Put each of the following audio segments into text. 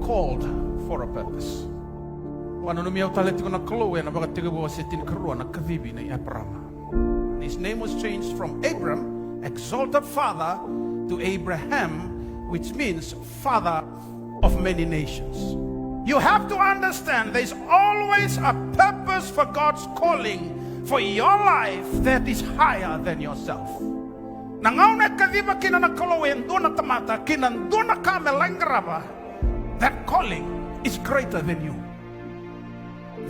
called for a purpose. His name was changed from Abram, exalted father, to Abraham, which means father of many nations. You have to understand there's always a purpose for God's calling for your life that is higher than yourself. That calling is greater than you.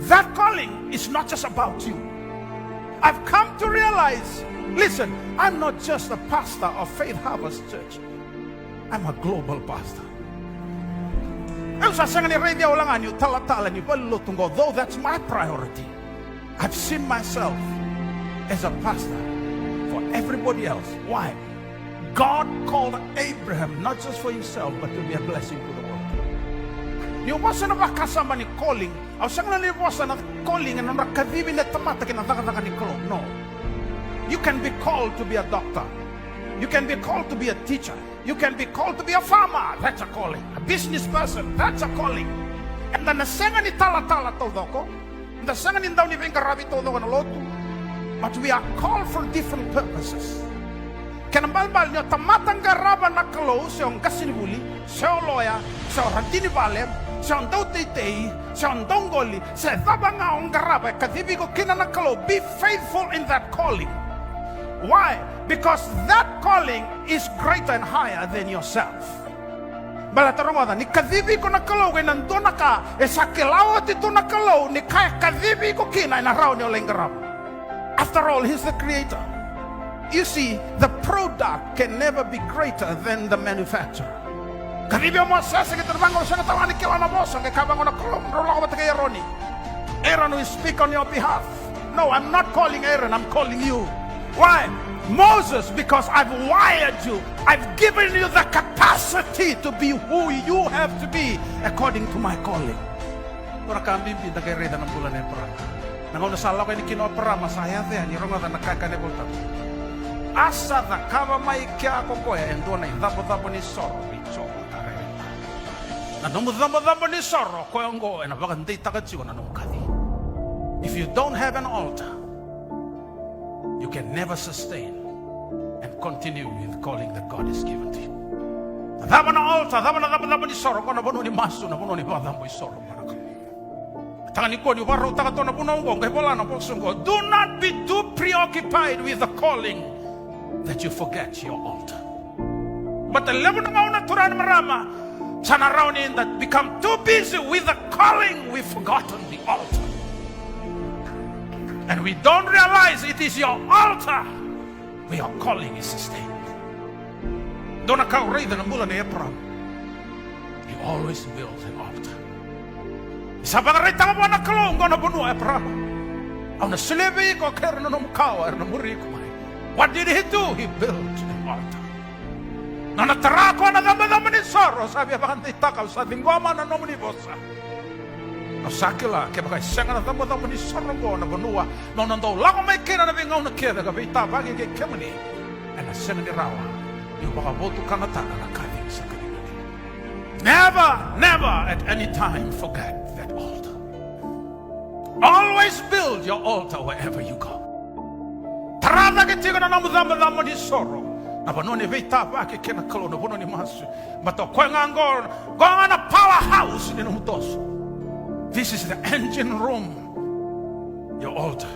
That calling is not just about you. I've come to realize, listen, I'm not just a pastor of Faith Harvest Church. I'm a global pastor. Though that's my priority, I've seen myself as a pastor for everybody else. Why? God called Abraham not just for himself, but to be a blessing to the world. You wasn't about somebody calling. I was calling and no. You can be called to be a doctor. You can be called to be a teacher. You can be called to be a farmer. That's a calling. A business person. That's a calling. And then the second but we are called for different purposes. Kanambal nyo tamatang garaba na kalo siyang kasinibuli, siyang lawyer, siyang rantini balem, siyang daw titay, siyang donggoli, sa tabang ang garaba, katibi ko kinanakalo, be faithful in that calling. Why? Because that calling is greater and higher than yourself. Balatarong ni kadibi ko nakalo kay nandun na ka, sa kilawat ito nakalo, ni kaya kadibi ko kina, inaraw niyo lang garaba. After all, he's the creator. You see, the product can never be greater than the manufacturer. Aaron will speak on your behalf. No, I'm not calling Aaron, I'm calling you. Why? Moses, because I've wired you. I've given you the capacity to be who you have to be according to my calling. Asa the kava mai kia kokoe and dona dabo ni soro bicho kareta. Na domu dabo ni soro koyongo and abagandi takachi na nungkadi. If you don't have an altar, you can never sustain and continue with the calling that God has given to you. Dabo na altar, dabo ni soro kono bono ni masu na bono ni badambo soro baraka. Tangani ko ni waro takato na bono ngo ngebola na bosungo. Do not be too preoccupied with the calling that you forget your altar. But the level of marama turn around in that become too busy with the calling, we've forgotten the altar. And we don't realize it is your altar where your calling is sustained. Don't account read the mula ni Abraham. He always builds an altar. Sabang rita mo na kalong ko na buno Abraham. Ang nasilebi ko kaya na numkawa na muri ko. What did he do? He built an altar. Na natarako na dama ni soro, sabi abang takaw sa dingwama na nomuni bosa. Sakila kaya baka senga na dama ni soro ko na banua. No nandaw lang may kina na bingaw na kaya gabi tabagi kay kemani. And senga ni rawa. Yung baka boto kangatana na kaling sa kanila. Never at any time forget that altar. Always build your altar wherever you go. Tarada ke tiga na namu ni soro. Na banoni veita pa ke kena kalo na banoni masu. Bato ko ngangor, go na powerhouse ni numutos. This is the engine room. Your altar.